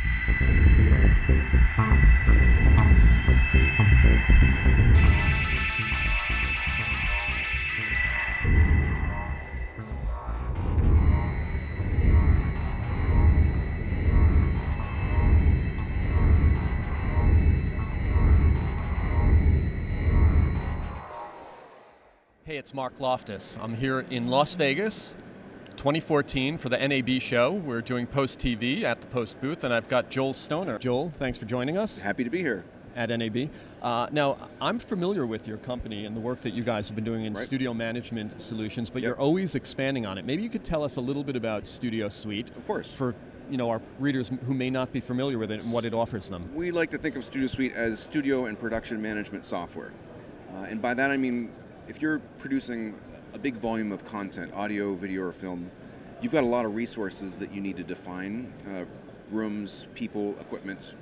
Hey, it's Marc Loftus. I'm here in Las Vegas, 2014 for the NAB show. We're doing PostTV at the Post booth, and I've got Joel Stoner. Joel, thanks for joining us. Happy to be here. At NAB. Now, I'm familiar with your company and the work that you guys have been doing in studio management solutions, but you're always expanding on it. Maybe you could tell us a little bit about Studio Suite. Of course. For our readers who may not be familiar with it and what it offers them. We like to think of Studio Suite as studio and production management software. And by that I mean, if you're producing a big volume of content, audio, video, or film, you've got a lot of resources that you need to define, rooms, people, equipment.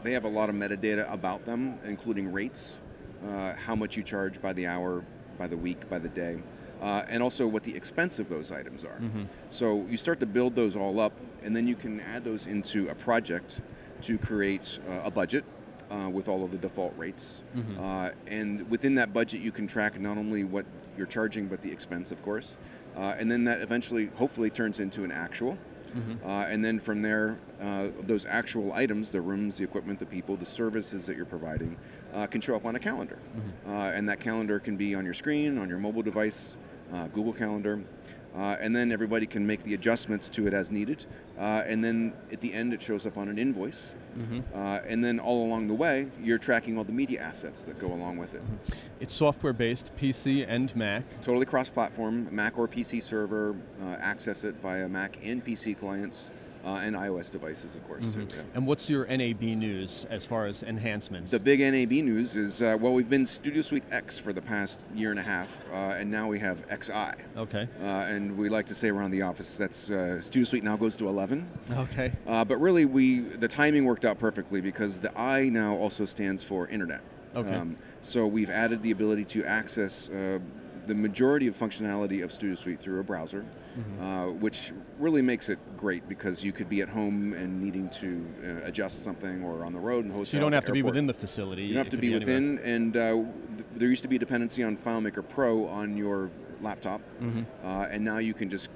They have a lot of metadata about them, including rates, how much you charge by the hour, by the week, by the day, and also what the expense of those items are. So you start to build those all up, and then you can add those into a project to create a budget with all of the default rates. And within that budget, you can track not only what you're charging, but the expense, of course. And then that eventually, hopefully, turns into an actual. And then from there, those actual items, the rooms, the equipment, the people, the services that you're providing, can show up on a calendar. And that calendar can be on your screen, on your mobile device, Google Calendar. And then everybody can make the adjustments to it as needed. And then at the end, it shows up on an invoice. And then all along the way, you're tracking all the media assets that go along with it. It's software-based, PC and Mac. Totally cross-platform, Mac or PC server, access it via Mac and PC clients. And iOS devices, of course. And what's your NAB news as far as enhancements? The big NAB news is, well, we've been Studio Suite X for the past year and a half, and now we have XI. Okay. And we like to say around the office that's Studio Suite now goes to 11. Okay. But really, the timing worked out perfectly because the I now also stands for Internet. Okay. So we've added the ability to access the majority of functionality of Studio Suite through a browser, which really makes it great because you could be at home and needing to adjust something or on the road and host. So you don't have to be within the facility. You don't have to be within, and there used to be a dependency on FileMaker Pro on your laptop, and now you can just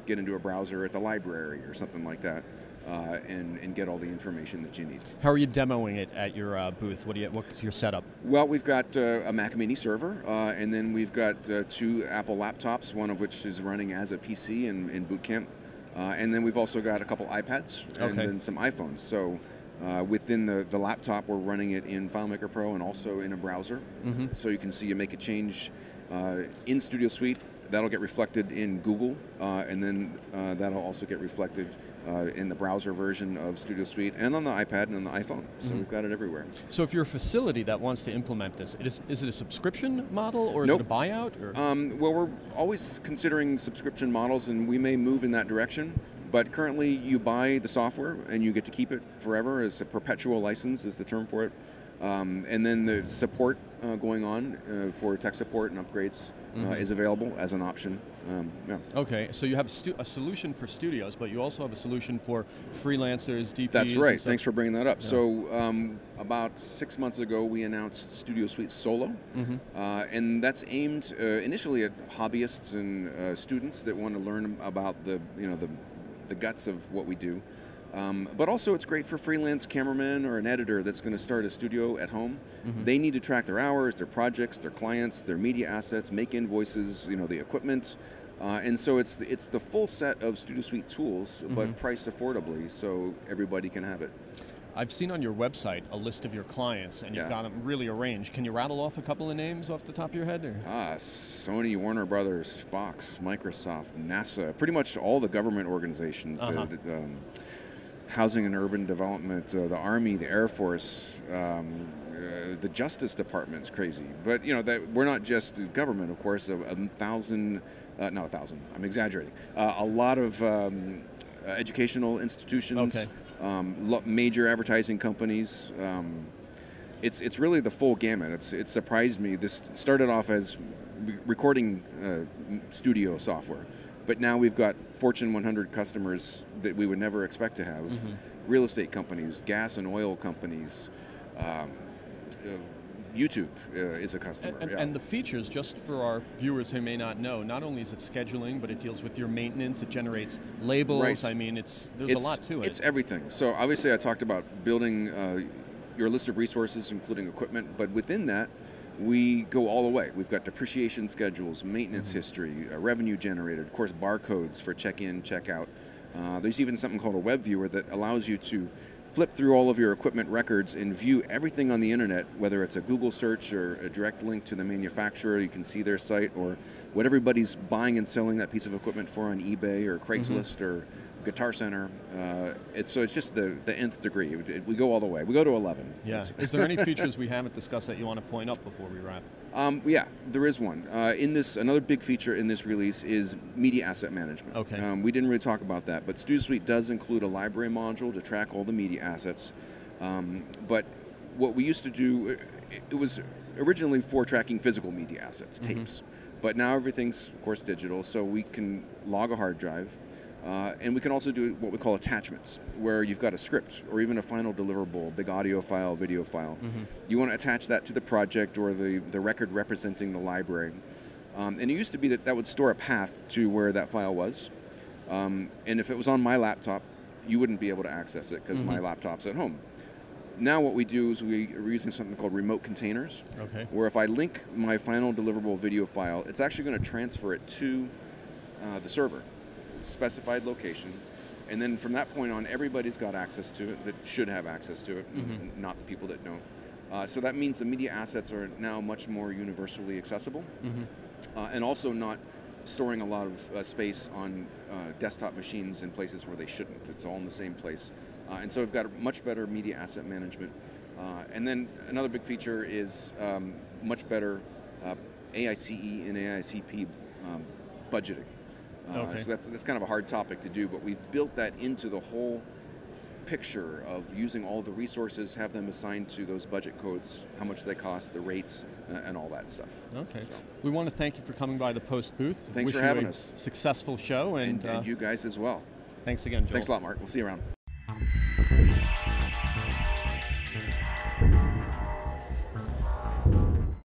get into a browser at the library or something like that. And get all the information that you need. How are you demoing it at your booth? What's your setup? Well, we've got a Mac Mini server, and then we've got 2 Apple laptops, one of which is running as a PC in boot camp. And then we've also got a couple iPads and then some iPhones. So within the laptop, we're running it in FileMaker Pro and also in a browser. So you can see you make a change in Studio Suite. That'll get reflected in Google, and then that'll also get reflected in the browser version of Studio Suite and on the iPad and on the iPhone. So we've got it everywhere. So if you're a facility that wants to implement this, is it a subscription model or is it a buyout? Or? Well, we're always considering subscription models, and we may move in that direction. But currently, you buy the software and you get to keep it forever. As a perpetual license is the term for it. And then the support going on for tech support and upgrades is available as an option. Okay, so you have a solution for studios, but you also have a solution for freelancers, DPs. That's right. Thanks for bringing that up. Yeah. So about 6 months ago, we announced Studio Suite Solo, and that's aimed initially at hobbyists and students that want to learn about the guts of what we do. But also it's great for freelance cameramen or an editor that's going to start a studio at home. They need to track their hours, their projects, their clients, their media assets, make invoices, the equipment. And so it's the full set of Studio Suite tools, but priced affordably so everybody can have it. I've seen on your website a list of your clients, and you've got them really arranged. Can you rattle off a couple of names off the top of your head? Or? Sony, Warner Brothers, Fox, Microsoft, NASA, pretty much all the government organizations. Housing and Urban Development, the Army, the Air Force, the Justice Department's crazy. But we're not just government, of course. Not 1,000. I'm exaggerating. A lot of educational institutions, major advertising companies. It's really the full gamut. It surprised me. This started off as recording studio software. But now we've got Fortune 100 customers that we would never expect to have, real estate companies, gas and oil companies, YouTube is a customer. And the features, just for our viewers who may not know, not only is it scheduling, but it deals with your maintenance, it generates labels. Right. I mean, there's a lot to it. It's everything. So obviously I talked about building your list of resources, including equipment, but within that, we go all the way. We've got depreciation schedules, maintenance history, revenue generated, of course, barcodes for check-in, check-out. There's even something called a web viewer that allows you to flip through all of your equipment records and view everything on the internet, whether it's a Google search or a direct link to the manufacturer. You can see their site or what everybody's buying and selling that piece of equipment for on eBay or Craigslist or Guitar Center. So it's just the nth degree. We go all the way. We go to 11. Yeah. Is there any features we haven't discussed that you want to point up before we wrap? Yeah, there is one. Another big feature in this release is media asset management. Okay. We didn't really talk about that, but Studio Suite does include a library module to track all the media assets. But what we used to do, it was originally for tracking physical media assets, tapes. But now everything's, of course, digital, so we can log a hard drive. And we can also do what we call attachments, where you've got a script or even a final deliverable, big audio file, video file. You want to attach that to the project or the record representing the library. And it used to be that would store a path to where that file was. And if it was on my laptop, you wouldn't be able to access it because my laptop's at home. Now what we do is we're using something called remote containers, where if I link my final deliverable video file, it's actually going to transfer it to the server. Specified location, and then from that point on, everybody's got access to it that should have access to it, not the people that don't. So that means the media assets are now much more universally accessible, and also not storing a lot of space on desktop machines in places where they shouldn't. It's all in the same place. And so we've got much better media asset management. And then another big feature is much better AICE and AICP budgeting. So that's kind of a hard topic to do, but we've built that into the whole picture of using all the resources, have them assigned to those budget codes, how much they cost, the rates, and all that stuff. Okay. So we want to thank you for coming by the Post booth. Thanks for having us. Successful show. And you guys as well. Thanks again, Joel. Thanks a lot, Mark. We'll see you around.